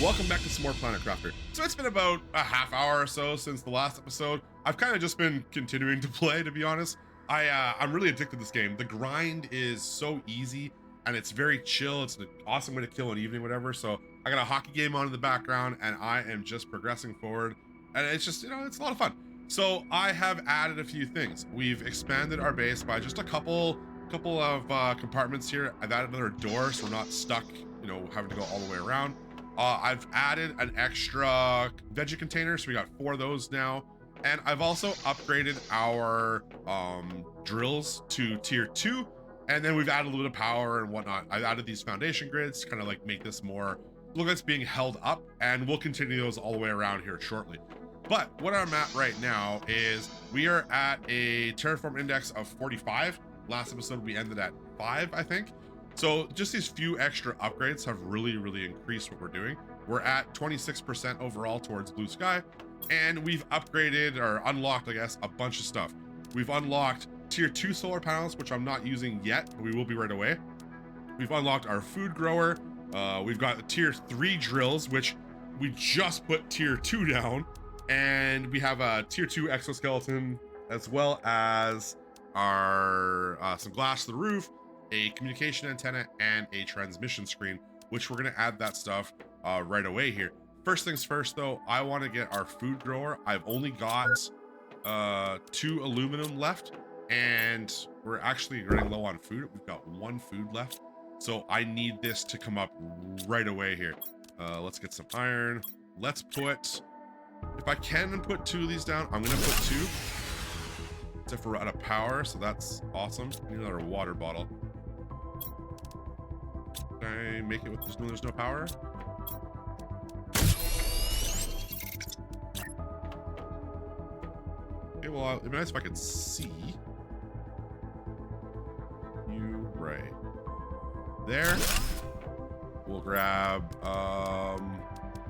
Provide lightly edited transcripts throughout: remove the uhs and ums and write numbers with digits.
welcome back to some more Planet Crafter. So it's been about a half hour or so since the last episode. I've kind of just been continuing to play, to be honest. I'm really addicted to this game. The grind is so easy and it's very chill. It's an awesome way to kill an evening, whatever. So I got a hockey game on in the background and I am just progressing forward. And it's just, it's a lot of fun. So I have added a few things. We've expanded our base by just a couple of compartments here. I've added another door so we're not stuck, having to go all the way around. I've added an extra veggie container, so we got 4 of those now. And I've also upgraded our drills to tier 2, and then we've added a little bit of power and whatnot. I've added these foundation grids to kind of like make this more look like it's being held up, and we'll continue those all the way around here shortly. But what I'm at right now is we are at a terraform index of 45. Last episode we ended at 5, I think. So just these few extra upgrades have really increased what we're doing. We're at 26% overall towards blue sky, and we've upgraded or unlocked, I guess, a bunch of stuff. We've unlocked tier 2 solar panels, which I'm not using yet, but we will be right away. We've unlocked our food grower. We've got the tier 3 drills, which we just put tier 2 down, and we have a tier 2 exoskeleton, as well as our some glass to the roof, a communication antenna, and a transmission screen, which we're going to add that stuff right away here. First things first, though, I want to get our food grower. I've only got 2 aluminum left, and we're actually running low on food. We've got 1 food left, so I need this to come up right away here. Let's get some iron. Let's put, if I can put 2 of these down, I'm going to put 2. Except for we're out of power, so that's awesome. I need another water bottle. Can I make it with there's no power? Okay, well, it'd be nice if I could see you right there. We'll grab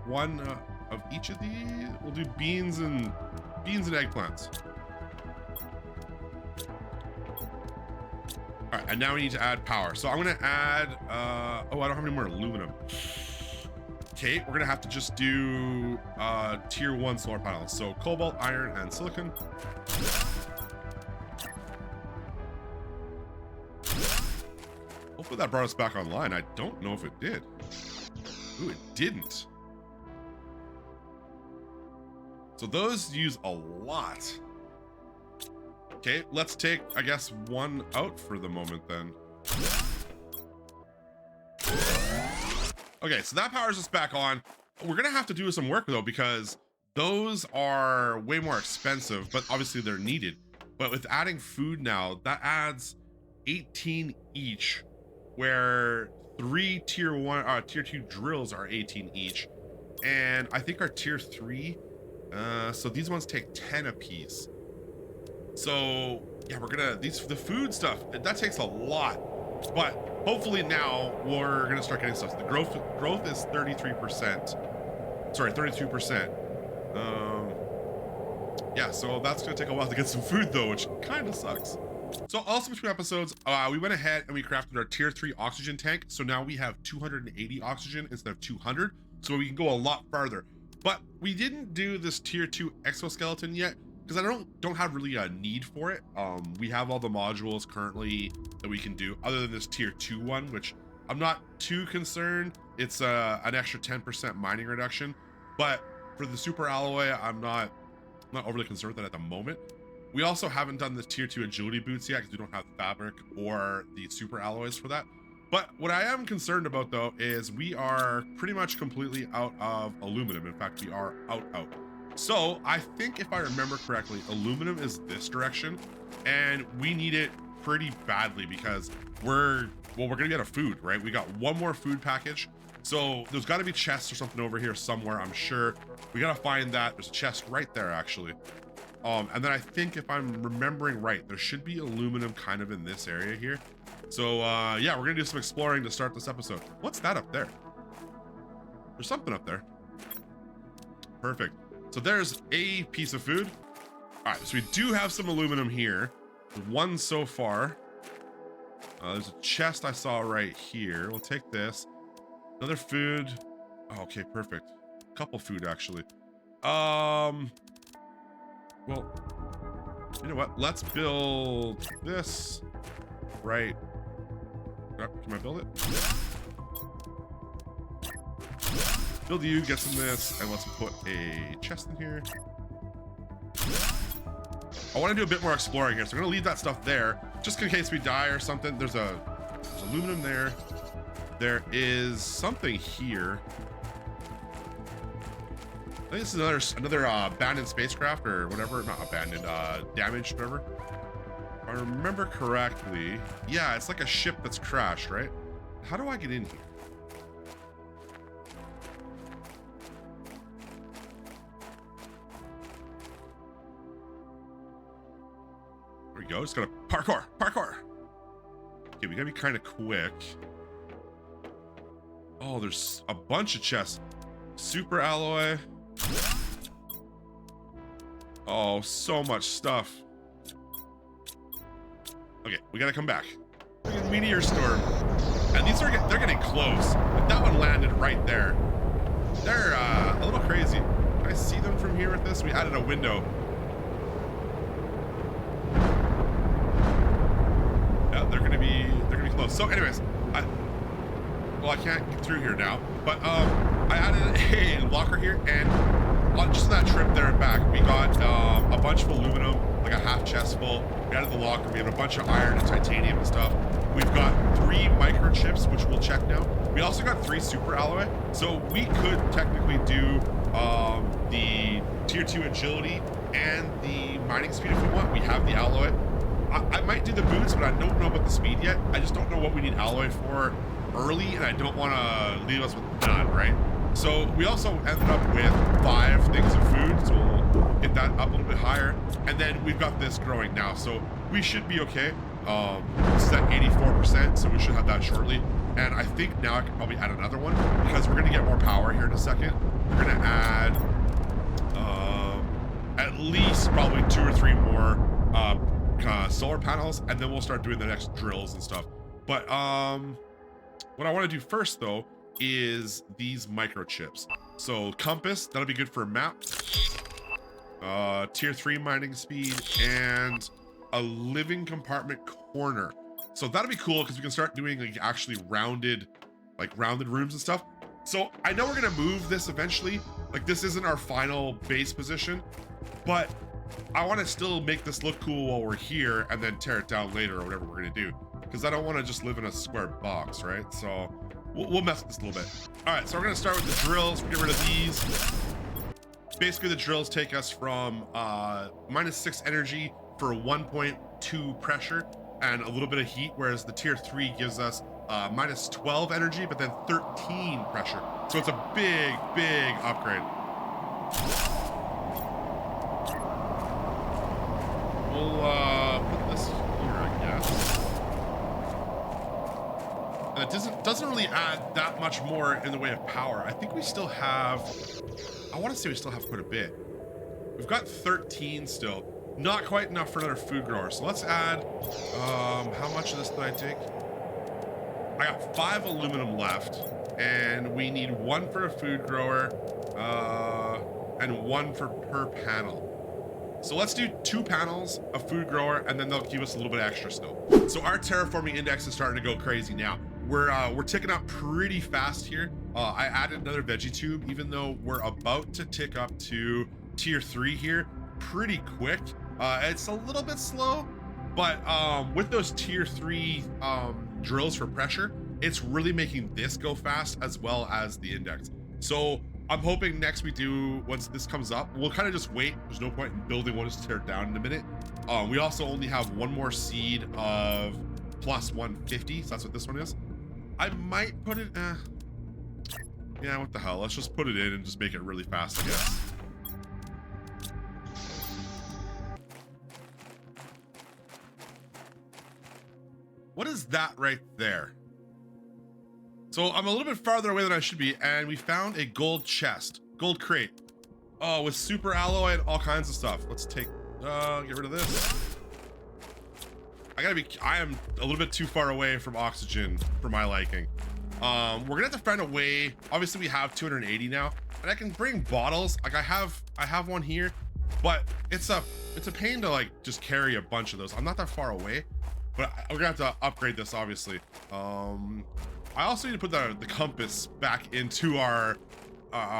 1 of each of these. We'll do beans and eggplants. All right, and now we need to add power. So I'm gonna add, oh, I don't have any more aluminum. Okay, we're gonna have to just do tier 1 solar panels. So cobalt, iron, and silicon. Hopefully that brought us back online. I don't know if it did. Ooh, it didn't. So those use a lot. Okay, let's take, I guess, 1 out for the moment then. Okay, so that powers us back on. We're gonna have to do some work though, because those are way more expensive, but obviously they're needed. But with adding food now, that adds 18 each, where 3 tier 2 drills are 18 each. And I think our tier 3, so these ones take 10 apiece. So yeah, we're gonna, the food stuff, that takes a lot, but hopefully now we're gonna start getting stuff. The growth is 33%, sorry, 32%. Yeah, so that's gonna take a while to get some food though, which kind of sucks. So also between episodes, we went ahead and we crafted our tier 3 oxygen tank. So now we have 280 oxygen instead of 200, so we can go a lot farther. But we didn't do this tier 2 exoskeleton yet, because I don't have really a need for it. We have all the modules currently that we can do, other than this tier 2 one, which I'm not too concerned. It's an extra 10% mining reduction, but for the super alloy, I'm not overly concerned with that at the moment. We also haven't done the tier 2 agility boots yet because we don't have the fabric or the super alloys for that. But what I am concerned about though is we are pretty much completely out of aluminum. In fact, we are out. So I think if I remember correctly, aluminum is this direction, and we need it pretty badly because we're gonna be out of food, right? We got 1 more food package. So there's gotta be chests or something over here somewhere, I'm sure. We gotta find that. There's a chest right there, actually. And then I think if I'm remembering right, there should be aluminum kind of in this area here. So yeah, we're gonna do some exploring to start this episode. What's that up there? There's something up there. Perfect. So there's a piece of food. All right, so we do have some aluminum here. 1 so far. There's a chest I saw right here. We'll take this. Another food. Oh, okay, perfect. Couple food actually. Well, you know what? Let's build this right. Oh, can I build it? Build you, get some this, and let's put a chest in here. I want to do a bit more exploring here, so I'm gonna leave that stuff there, just in case we die or something. There's aluminum there. There is something here. I think this is another abandoned spacecraft or whatever. Not abandoned, damaged, whatever. If I remember correctly, yeah, it's like a ship that's crashed, right? How do I get in here? There we go. Just gotta parkour. Okay, we gotta be kind of quick. Oh, there's a bunch of chests. Super alloy. Oh, so much stuff. Okay, we gotta come back. Meteor storm, and they're getting close. That one landed right there. They're a little crazy. Can I see them from here with this? We added a window. Yeah, they're gonna be close. So, anyways, I can't get through here now, but I added a locker here, and on just that trip there and back, we got a bunch of aluminum, like a half chest full. We added the locker. We have a bunch of iron and titanium and stuff. We've got 3 microchips, which we'll check now. We also got 3 super alloy, so we could technically do the tier 2 agility and the mining speed if we want. We have the alloy. I might do the boots, but I don't know about the speed yet. I just don't know what we need alloy for early, and I don't want to leave us with none, right? So we also ended up with 5 things of food, so we'll get that up a little bit higher. And then we've got this growing now, so we should be okay. This is at 84%, so we should have that shortly. And I think now I can probably add another one because we're gonna get more power here in a second. We're gonna add at least probably 2 or 3 more solar panels, and then we'll start doing the next drills and stuff. But what I want to do first though is these microchips. So compass, that'll be good for a map. Tier 3 mining speed, and a living compartment corner. So that'll be cool because we can start doing like actually rounded rooms and stuff. So I know we're gonna move this eventually. Like, this isn't our final base position, but I want to still make this look cool while we're here and then tear it down later or whatever we're gonna do, because I don't want to just live in a square box, right? So we'll mess with this a little bit. All right, so we're gonna start with the drills. We'll get rid of these. Basically, the drills take us from -6 energy for 1.2 pressure and a little bit of heat, whereas the tier 3 gives us -12 energy, but then 13 pressure. So it's a big upgrade. We'll put this here, I guess. And it doesn't really add that much more in the way of power. I think we still have, I want to say we still have quite a bit. We've got 13 still. Not quite enough for another food grower. So let's add, how much of this did I take? I got 5 aluminum left, and we need 1 for a food grower, and 1 for per panel. So let's do 2 panels, a food grower, and then they'll give us a little bit extra still. So our terraforming index is starting to go crazy now. We're ticking up pretty fast here. I added another veggie tube, even though we're about to tick up to tier 3 here pretty quick. It's a little bit slow, but with those tier 3 drills for pressure, it's really making this go fast as well as the index. So I'm hoping next we do, once this comes up, we'll kind of just wait. There's no point in building one just to tear it down in a minute. We also only have 1 more seed of plus 150, so that's what this one is. I might put it, yeah, what the hell? Let's just put it in and just make it really fast, I guess. What is that right there? So I'm a little bit farther away than I should be, and we found a gold chest, gold crate. Oh, with super alloy and all kinds of stuff. Let's take, get rid of this. I am a little bit too far away from oxygen for my liking. We're gonna have to find a way. Obviously we have 280 now, and I can bring bottles. Like I have one here, but it's a pain to like just carry a bunch of those. I'm not that far away, but we're gonna have to upgrade this obviously. I also need to put the compass back into our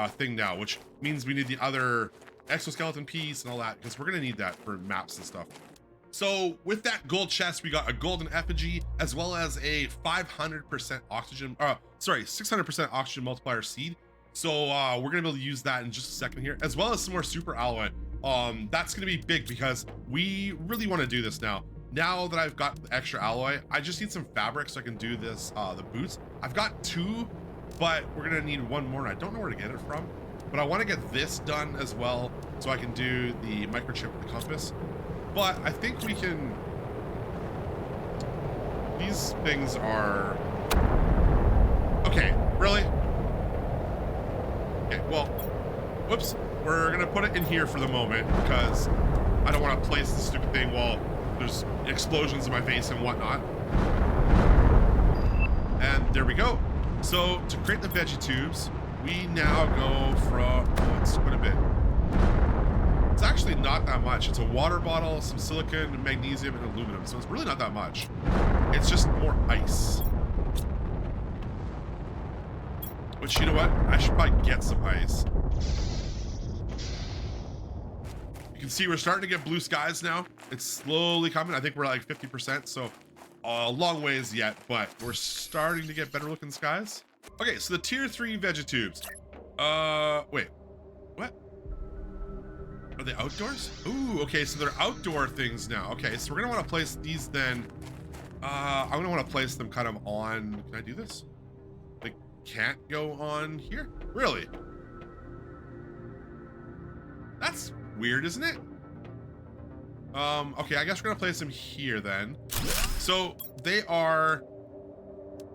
thing now, which means we need the other exoskeleton piece and all that, because we're gonna need that for maps and stuff. So with that gold chest, we got a golden effigy, as well as a 500% oxygen, 600% oxygen multiplier seed. So we're gonna be able to use that in just a second here, as well as some more super alloy. That's gonna be big because we really want to do this now. Now that I've got the extra alloy, I just need some fabric so I can do this, the boots. I've got 2, but we're gonna need 1 more, and I don't know where to get it from. But I want to get this done as well, so I can do the microchip with the compass. But I think we can... These things are... Okay, really? Okay, well, whoops. We're gonna put it in here for the moment, because I don't want to place the stupid thing while there's explosions in my face and whatnot. And there we go. So, to create the veggie tubes, we now go from... Oh, it's quite a bit. It's actually not that much. It's a water bottle, some silicon, magnesium, and aluminum. So it's really not that much. It's just more ice. Which, you know what? I should probably get some ice. You can see we're starting to get blue skies now. It's slowly coming. I think we're like 50%, so a long ways yet, but we're starting to get better looking skies. Okay, so the tier 3 vegetubes. Wait, what? Are they outdoors? Ooh, okay, so they're outdoor things now. Okay, so we're gonna want to place these then. I'm gonna want to place them kind of on. Can I do this? They can't go on here? Really? That's weird, isn't it? Okay, I guess we're gonna place them here then. So they are,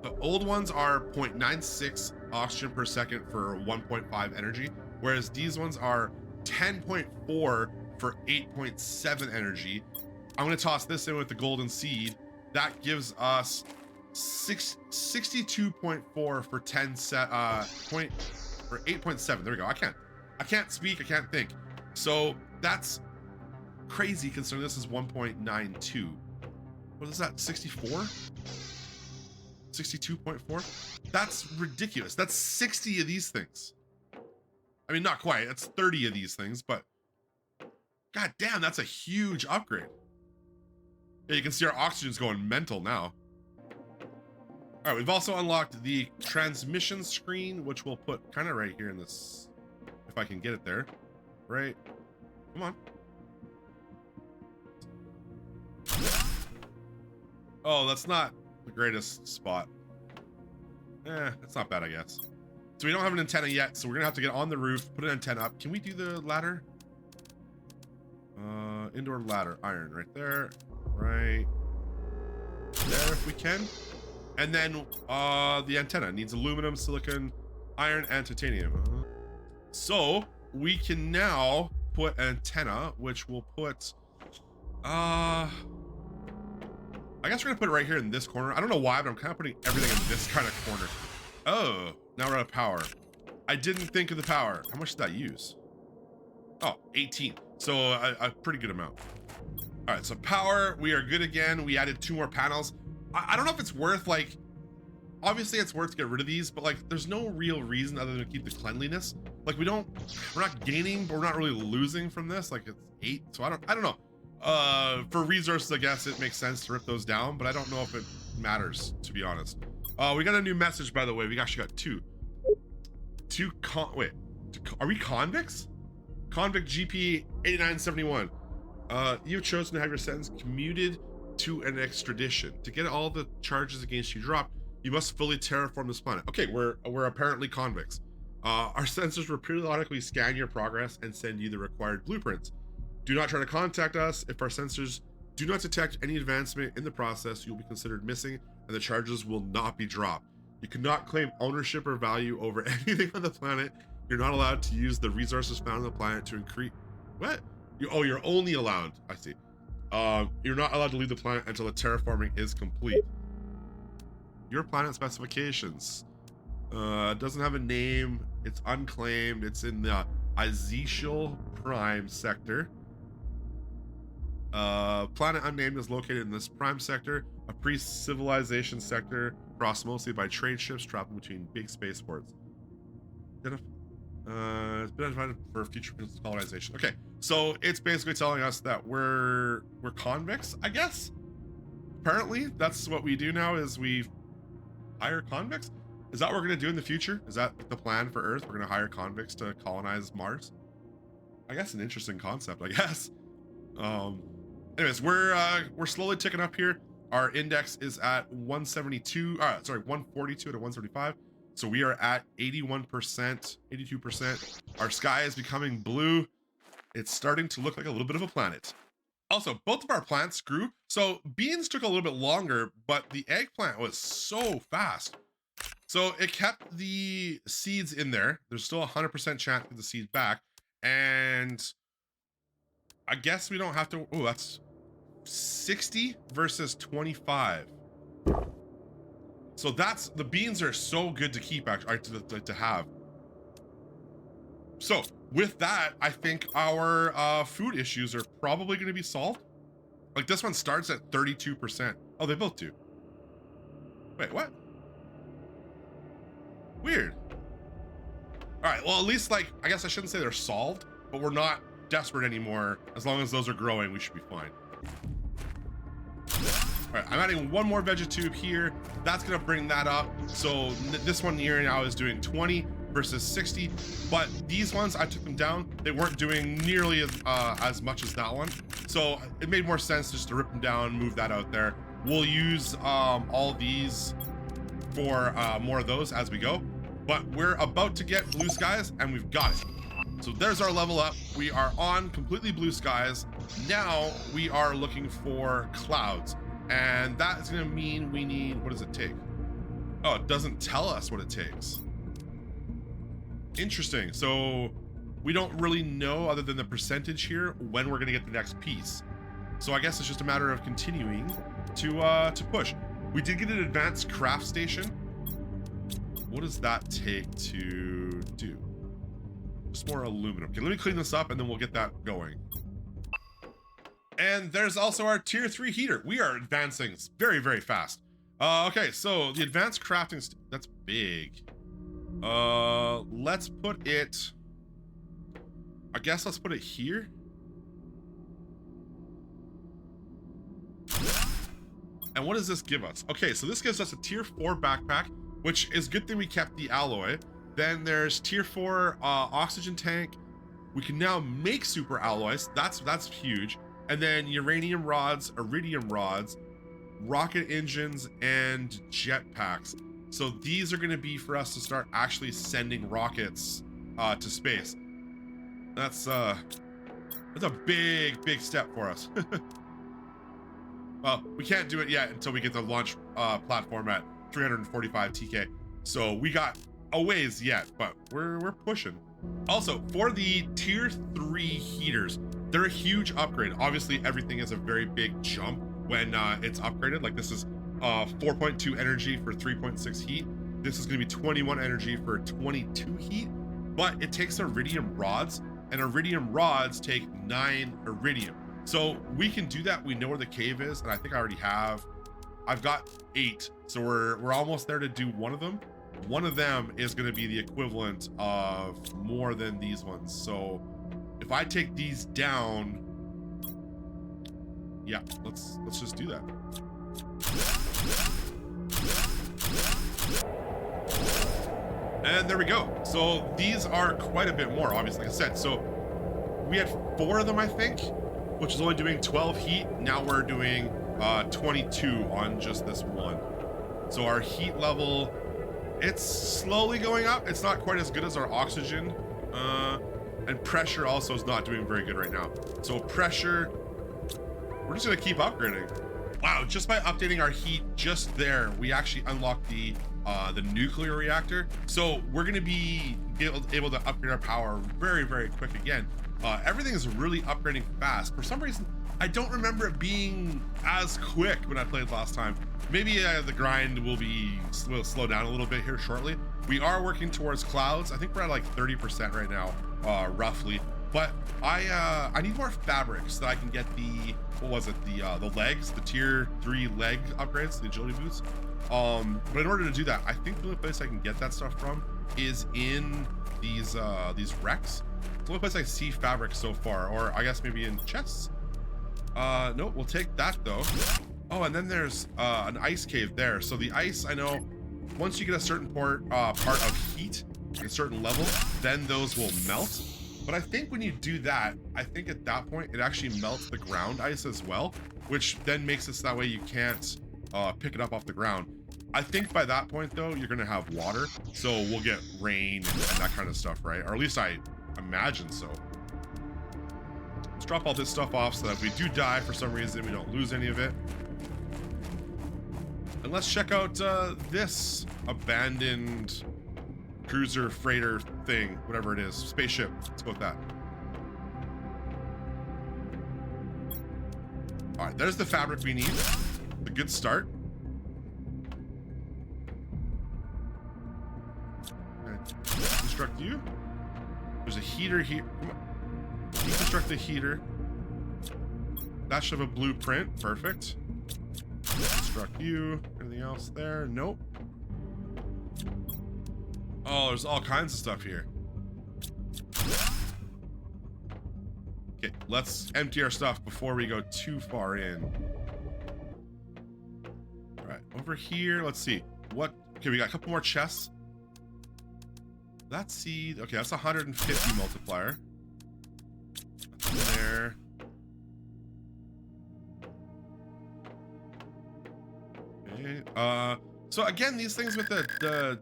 the old ones are 0.96 oxygen per second for 1.5 energy, whereas these ones are 10.4 for 8.7 energy. I'm gonna toss this in with the golden seed. That gives us 62.4 for 10 set point for 8.7. There we go. I can't speak, I can't think. So that's crazy considering this is 1.92. What is that? 64? 62.4? That's ridiculous. That's 60 of these things. I mean, not quite. That's 30 of these things, but god damn, that's a huge upgrade. Yeah, you can see our oxygen's going mental now. All right, we've also unlocked the transmission screen, which we'll put kind of right here in this, if I can get it there. Right. Come on. Oh, that's not the greatest spot. That's not bad, I guess. So we don't have an antenna yet, so we're gonna have to get on the roof, put an antenna up. Can we do the ladder? Indoor ladder, iron, right there, right there if we can. And then the antenna needs aluminum, silicon, iron, and titanium. So we can now put an antenna, which we'll put, I guess we're gonna put it right here in this corner. I don't know why, but I'm kind of putting everything in this kind of corner. Oh, now we're out of power. I didn't think of the power. How much did that use? Oh, 18. So a pretty good amount. All right, so power, we are good again. We added 2 more panels. I don't know if it's worth, like, obviously it's worth to get rid of these, but like there's no real reason other than to keep the cleanliness. Like we're not gaining, but we're not really losing from this. Like it's 8, so I don't know. For resources, I guess it makes sense to rip those down, but I don't know if it matters, to be honest. We got a new message, by the way. We actually got 2. Wait, are we convicts? Convict GP 8971. You've chosen to have your sentence commuted to an extradition. To get all the charges against you dropped, you must fully terraform this planet. Okay, we're apparently convicts. Our sensors will periodically scan your progress and send you the required blueprints. Do not try to contact us. If our sensors do not detect any advancement in the process, you'll be considered missing and the charges will not be dropped. You cannot claim ownership or value over anything on the planet. You're not allowed to use the resources found on the planet to increase... What? You're only allowed... I see. You're not allowed to leave the planet until the terraforming is complete. Your planet specifications. Doesn't have a name. It's unclaimed. It's in the Azetial Prime sector. Planet unnamed is located in this prime sector, a pre-civilization sector crossed mostly by trade ships traveling between big spaceports. It's been identified for future colonization. Okay, so it's basically telling us that we're convicts, I guess. Apparently, that's what we do now, is we hire convicts. Is that what we're gonna do in the future? Is that the plan for Earth? We're gonna hire convicts to colonize Mars? I guess an interesting concept, I guess. Anyways, we're slowly ticking up here. Our index is at 172, 142 to 175. So we are at 81%, 82%. Our sky is becoming blue. It's starting to look like a little bit of a planet. Also, both of our plants grew. So beans took a little bit longer, but the eggplant was so fast. So it kept the seeds in there. There's still a 100% chance to get the seeds back. And I guess we don't have to, oh, that's 60 versus 25. So that's, the beans are so good to keep, actually, to have. So with that, I think our food issues are probably going to be solved. Like this one starts at 32%. Oh, they both do. Wait, what? Weird. All right, well, at least, like, I guess I shouldn't say they're solved, but we're not desperate anymore. As long as those are growing, we should be fine. All right, I'm adding one more vegetube here. That's gonna bring that up. So this one here now is doing 20 versus 60, but these ones, I took them down. They weren't doing nearly as much as that one. So it made more sense just to rip them down, move that out there. We'll use all these for more of those as we go, but we're about to get blue skies and we've got it. So there's our level up. We are on completely blue skies. Now we are looking for clouds. And that is gonna mean we need, what does it take? Oh, it doesn't tell us what it takes. Interesting. So we don't really know, other than the percentage here, when we're gonna get the next piece. So I guess it's just a matter of continuing to push. We did get an advanced craft station. What does that take to do? Just more aluminum. Okay, let me clean this up and then we'll get that going. And there's also our tier 3 heater. We are advancing very, very fast. Okay, so the advanced crafting, that's big. Let's put it, I guess let's put it here. And what does this give us? Okay, so this gives us a tier 4 backpack, which is good thing we kept the alloy. Then there's tier 4 oxygen tank. We can now make super alloys. That's huge. And then uranium rods, iridium rods, rocket engines, and jetpacks. So these are gonna be for us to start actually sending rockets to space. That's a big, big step for us. Well, we can't do it yet until we get the launch platform at 345 TK. So we got a ways yet, but we're pushing. Also, for the tier 3 heaters, they're a huge upgrade. Obviously, everything is a very big jump when it's upgraded. Like this is 4.2 energy for 3.6 heat. This is gonna be 21 energy for 22 heat, but it takes iridium rods, and iridium rods take 9 iridium. So we can do that. We know where the cave is, and I think I already have. I've got 8, so we're almost there to do one of them. One of them is going to be the equivalent of more than these ones. So if I take these down, yeah, let's just do that. And there we go. So these are quite a bit more, obviously, like I said. So we had 4 of them, I think, which is only doing 12 heat. Now we're doing 22 on just this one. So our heat level, it's slowly going up. It's not quite as good as our oxygen. And pressure also is not doing very good right now. So pressure, we're just gonna keep upgrading. Wow, just by updating our heat just there, we actually unlocked the nuclear reactor. So we're gonna be able to upgrade our power very, very quick again. Everything is really upgrading fast. For some reason, I don't remember it being as quick when I played last time. Maybe the grind will slow down a little bit here shortly, We are working towards clouds. I think we're at like 30% right now, roughly. But I need more fabric so that I can get the, what was it, the legs, the tier 3 leg upgrades, the agility boots. But in order to do that, I think the only place I can get that stuff from is in these wrecks. It's the only place I see fabric so far, or I guess maybe in chests. Nope, we'll take that though. Oh, and then there's an ice cave there. So the ice, I know, once you get a certain part of heat at a certain level, then those will melt. But I think when you do that, I think at that point, it actually melts the ground ice as well, which then makes it so that way you can't pick it up off the ground. I think by that point though, you're gonna have water, so we'll get rain and that kind of stuff, right? Or at least I imagine so. Let's drop all this stuff off so that if we do die for some reason, we don't lose any of it. And let's check out this abandoned cruiser freighter thing, whatever it is, spaceship. Let's go with that. All right, there's the fabric we need. A good start. Deconstruct you. There's a heater here. Come on. Deconstruct the heater. That should have a blueprint. Perfect. Deconstruct you. Anything else there? Nope. Oh, there's all kinds of stuff here. Okay, let's empty our stuff before we go too far in. All right, over here, let's see. What? Okay, we got a couple more chests. That seed, okay, that's 150 multiplier. That's in there. Okay, so again, these things with the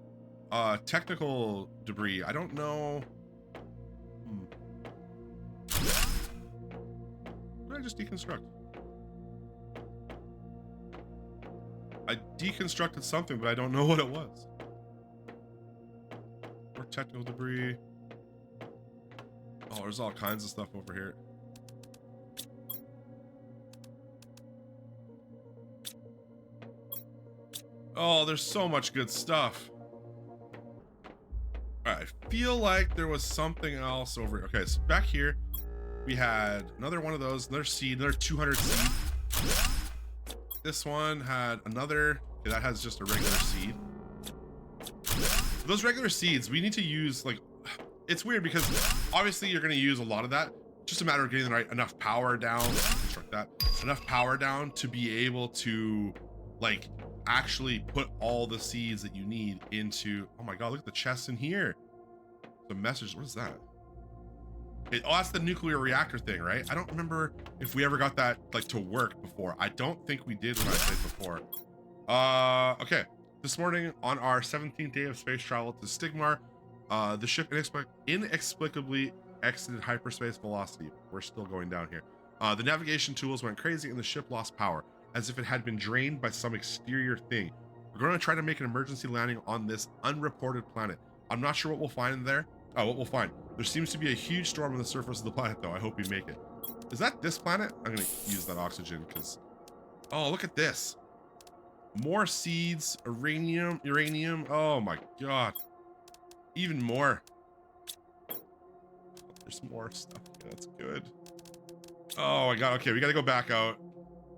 technical debris, I don't know. What did I just deconstruct? I deconstructed something, but I don't know what it was. More technical debris. Oh, there's all kinds of stuff over here. Oh, there's so much good stuff. All right, I feel like there was something else over here. Okay, so back here, we had another one of those, another seed, another 200 seed. This one had another, okay, that has just a regular seed. Those regular seeds, we need to use, like, it's weird because obviously you're going to use a lot of that. It's just a matter of getting the right enough power down, construct that, enough power down to be able to, like, actually put all the seeds that you need into. Oh my god, look at the chests in here. The message, what is that? Oh, that's the nuclear reactor thing, right? I don't remember if we ever got that like to work before. I don't think we did when I played before. Okay, this morning on our 17th day of space travel to Stigmar, the ship inexplicably exited hyperspace velocity. We're still going down here. The navigation tools went crazy and the ship lost power, as if it had been drained by some exterior thing. We're going to try to make an emergency landing on this unreported planet. I'm not sure what we'll find in there. Oh, what we'll find. There seems to be a huge storm on the surface of the planet, though. I hope we make it. Is that this planet? I'm going to use that oxygen because... Oh, look at this. More seeds, uranium. Oh my god. Even more. There's more stuff. Yeah, that's good. Oh my god. Okay, we got to go back out.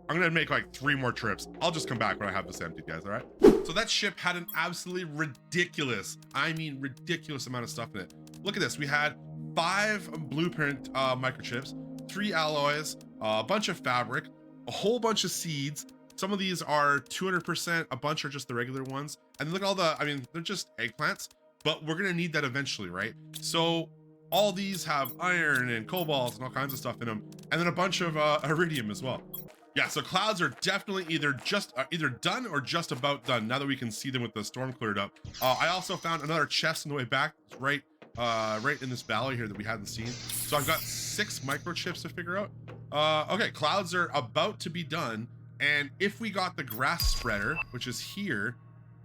I'm gonna make like 3 more trips. I'll just come back when I have this emptied, guys, all right? So that ship had an absolutely ridiculous, I mean ridiculous amount of stuff in it. Look at this, we had 5 blueprint microchips, 3 alloys, a bunch of fabric, a whole bunch of seeds. Some of these are 200%, a bunch are just the regular ones. And look at all the, I mean, they're just eggplants, but we're gonna need that eventually, right? So all these have iron and cobalt and all kinds of stuff in them. And then a bunch of iridium as well. Yeah, so clouds are definitely either done or just about done now that we can see them with the storm cleared up. I also found another chest on the way back, right in this valley here that we hadn't seen. So I've got 6 microchips to figure out. Okay, clouds are about to be done. And if we got the grass spreader, which is here,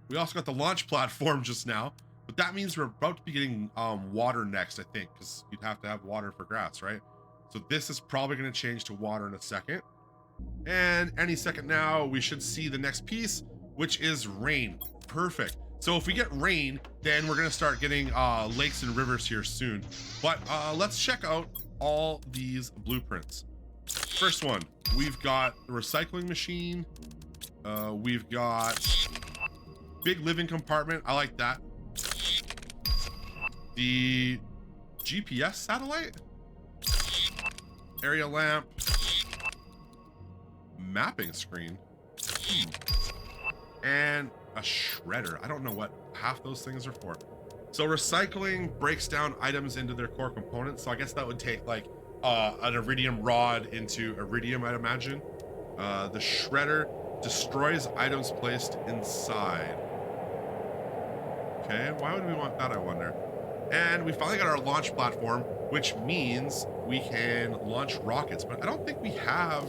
we also got the launch platform just now. But that means we're about to be getting water next, I think, because you'd have to have water for grass, right? So this is probably going to change to water in a second. And any second now, we should see the next piece, which is rain. Perfect. So if we get rain, then we're gonna start getting lakes and rivers here soon. But let's check out all these blueprints. First one, we've got the recycling machine. We've got big living compartment. I like that. The GPS satellite, area lamp, mapping screen, and a shredder. I don't know what half those things are for. So recycling breaks down items into their core components. So I guess that would take like an iridium rod into iridium, I'd imagine. The shredder destroys items placed inside. Okay, why would we want that, I wonder? And we finally got our launch platform, which means we can launch rockets, but I don't think we have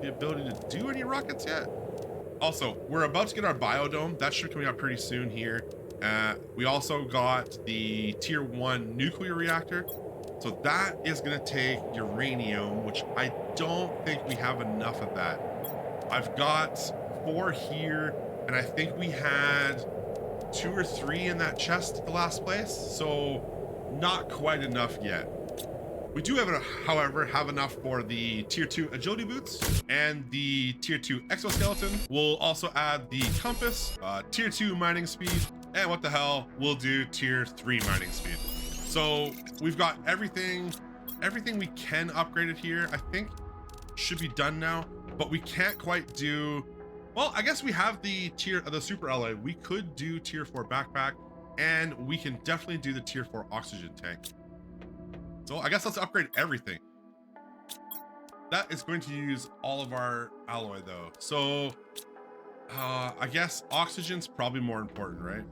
the ability to do any rockets yet. Also, we're about to get our biodome. That should be coming out pretty soon here. We also got the tier 1 nuclear reactor. So that is gonna take uranium, which I don't think we have enough of that. I've got 4 here, and I think we had 2 or 3 in that chest at the last place. So not quite enough yet. We do have, however, have enough for the tier 2 agility boots and the tier 2 exoskeleton. We'll also add the compass, tier 2 mining speed, and what the hell, we'll do tier 3 mining speed. So we've got everything we can upgrade it here. I think should be done now, but we can't quite do, well, I guess we have the super ally. We could do tier 4 backpack, and we can definitely do the tier 4 oxygen tank. So I guess let's upgrade everything. That is going to use all of our alloy though. So I guess oxygen's probably more important, right?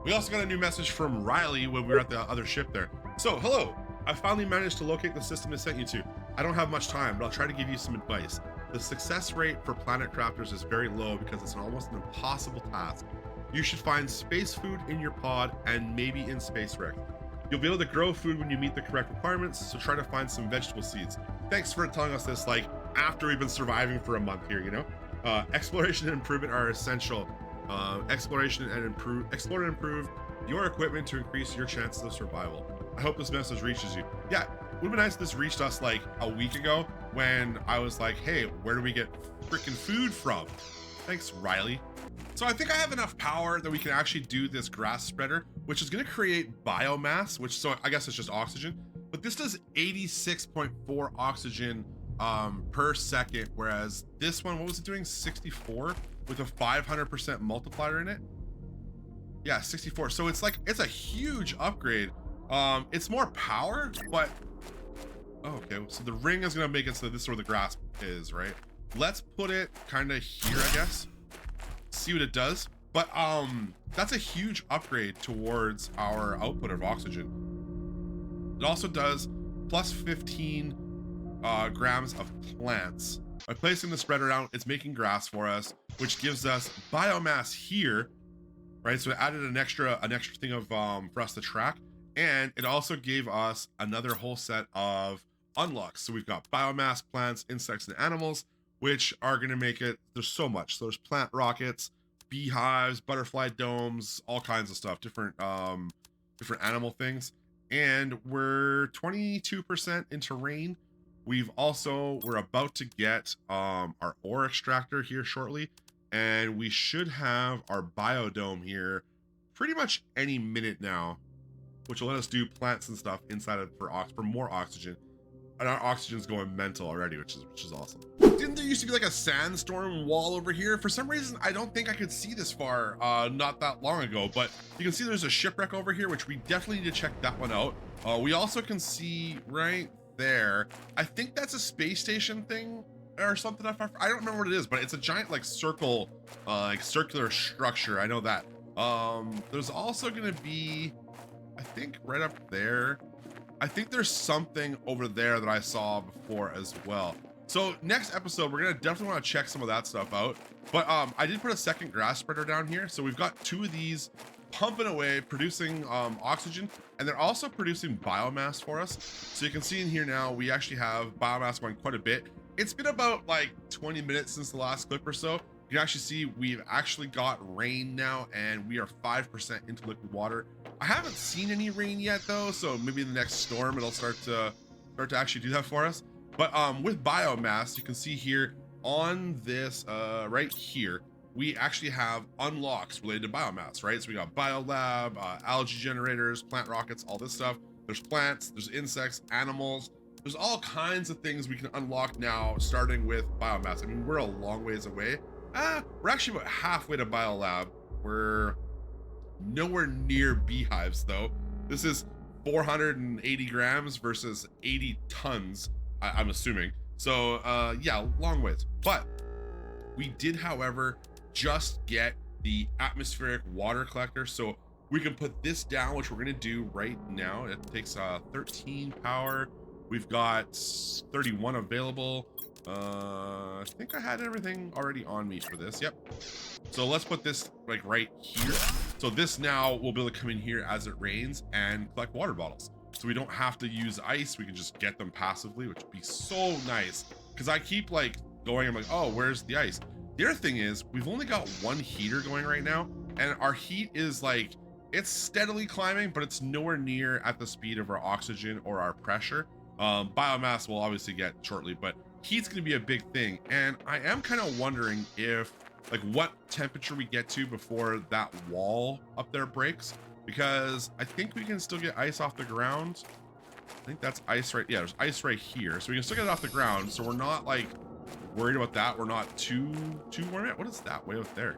We also got a new message from Riley when we were at the other ship there. So, hello, I finally managed to locate the system I sent you to. I don't have much time, but I'll try to give you some advice. The success rate for planet crafters is very low because it's almost an impossible task. You should find space food in your pod and maybe in space wreck. You'll be able to grow food when you meet the correct requirements, so try to find some vegetable seeds. Thanks for telling us this, like, after we've been surviving for a month here, you know? Exploration and improvement are essential. Explore and improve your equipment to increase your chances of survival. I hope this message reaches you. Yeah, would have been nice if this reached us like a week ago when I was like, hey, where do we get freaking food from? Thanks, Riley. So I think I have enough power that we can actually do this grass spreader, which is going to create biomass, which, so I guess it's just oxygen, but this does 86.4 oxygen per second, whereas this one, what was it doing? 64 with a 500% multiplier in it. Yeah, 64. So it's like, it's a huge upgrade. It's more power, but okay, so the ring is gonna make it so this is where the grass is, right? Let's put it kind of here, I guess. See what it does. But that's a huge upgrade towards our output of oxygen. It also does plus 15 grams of plants. By placing the spreader out, it's making grass for us, which gives us biomass here, right? So it added an extra thing of for us to track, and it also gave us another whole set of unlocks. So we've got biomass, plants, insects, and animals, which are going to make it, there's so much. So there's plant rockets, beehives, butterfly domes, all kinds of stuff, different animal things. And we're 22% into rain. We're about to get our ore extractor here shortly, and we should have our biodome here pretty much any minute now, which will let us do plants and stuff inside of for more oxygen. And our oxygen's going mental already, which is awesome. Didn't there used to be like a sandstorm wall over here? For some reason, I don't think I could see this far not that long ago, but you can see there's a shipwreck over here, which we definitely need to check that one out. We also can see right there, I think that's a space station thing or something. I don't remember what it is, but it's a giant like circle, like circular structure. I know that. There's also gonna be, I think right up there, I think there's something over there that I saw before as well. So next episode, we're gonna definitely want to check some of that stuff out. But I did put a second grass spreader down here. So we've got 2 of these pumping away, producing oxygen, and they're also producing biomass for us. So you can see in here now, we actually have biomass going quite a bit. It's been about like 20 minutes since the last clip or so, You can actually see we've actually got rain now, and we are 5% into liquid water. I haven't seen any rain yet though, so maybe in the next storm it'll start to actually do that for us. But with biomass, you can see here on this right here, we actually have unlocks related to biomass, right? So we got biolab, algae generators, plant rockets, all this stuff. There's plants, there's insects, animals. There's all kinds of things we can unlock now, starting with biomass. I mean, we're a long ways away. We're actually about halfway to biolab. We're nowhere near beehives though. This is 480 grams versus 80 tons, I'm assuming. So yeah, long ways. But we did, however, just get the atmospheric water collector. So we can put this down, which we're gonna do right now. It takes 13 power. We've got 31 available. I think I had everything already on me for this. Yep. So let's put this like right here. So this now will be able to come in here as it rains and collect water bottles. So we don't have to use ice. We can just get them passively, which would be so nice. Because I keep like going, I'm like, oh, where's the ice? The other thing is we've only got one heater going right now, and our heat is like, it's steadily climbing, but it's nowhere near at the speed of our oxygen or our pressure. Biomass will obviously get shortly, but heat's gonna be a big thing. And I am kind of wondering if like what temperature we get to before that wall up there breaks, because I think we can still get ice off the ground. I think that's ice right, yeah, there's ice right here. So we can still get it off the ground. So we're not like worried about that. We're not too warm yet. What is that way out there?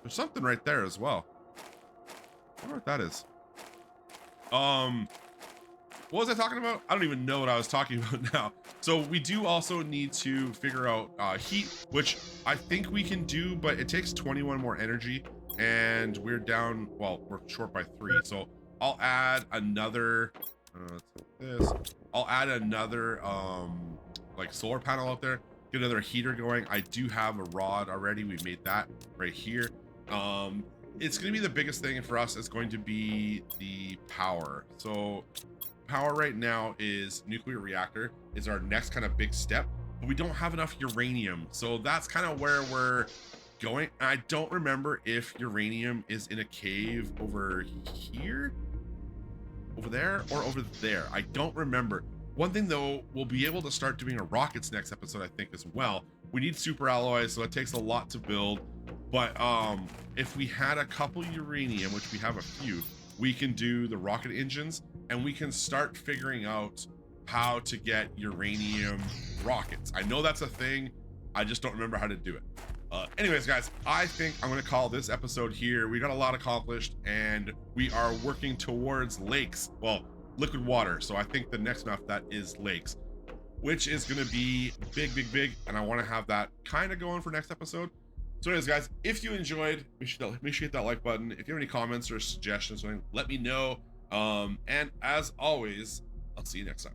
There's something right there as well. I wonder what that is. What was I talking about? I don't even know what I was talking about now. So we do also need to figure out heat, which I think we can do, but it takes 21 more energy, and we're down, well, we're short by 3. So I'll add another, I'll add another like solar panel out there, get another heater going. I do have a rod already. We made that right here. It's going to be the biggest thing for us is going to be the power. So power right now is nuclear reactor is our next kind of big step, but we don't have enough uranium. So that's kind of where we're going. I don't remember if uranium is in a cave over here, over there, or over there. I don't remember. One thing though, we'll be able to start doing our rockets next episode, I think, as well. We need super alloys, so it takes a lot to build. But if we had a couple uranium, which we have a few, we can do the rocket engines, and we can start figuring out how to get uranium rockets. I know that's a thing. I just don't remember how to do it. Anyways, guys, I think I'm going to call this episode here. We got a lot accomplished, and we are working towards lakes. Well, liquid water. So I think the next one after that is lakes, which is going to be big. And I want to have that kind of going for next episode. So anyways, guys, if you enjoyed, make sure you hit that like button. If you have any comments or suggestions, let me know. And as always, I'll see you next time.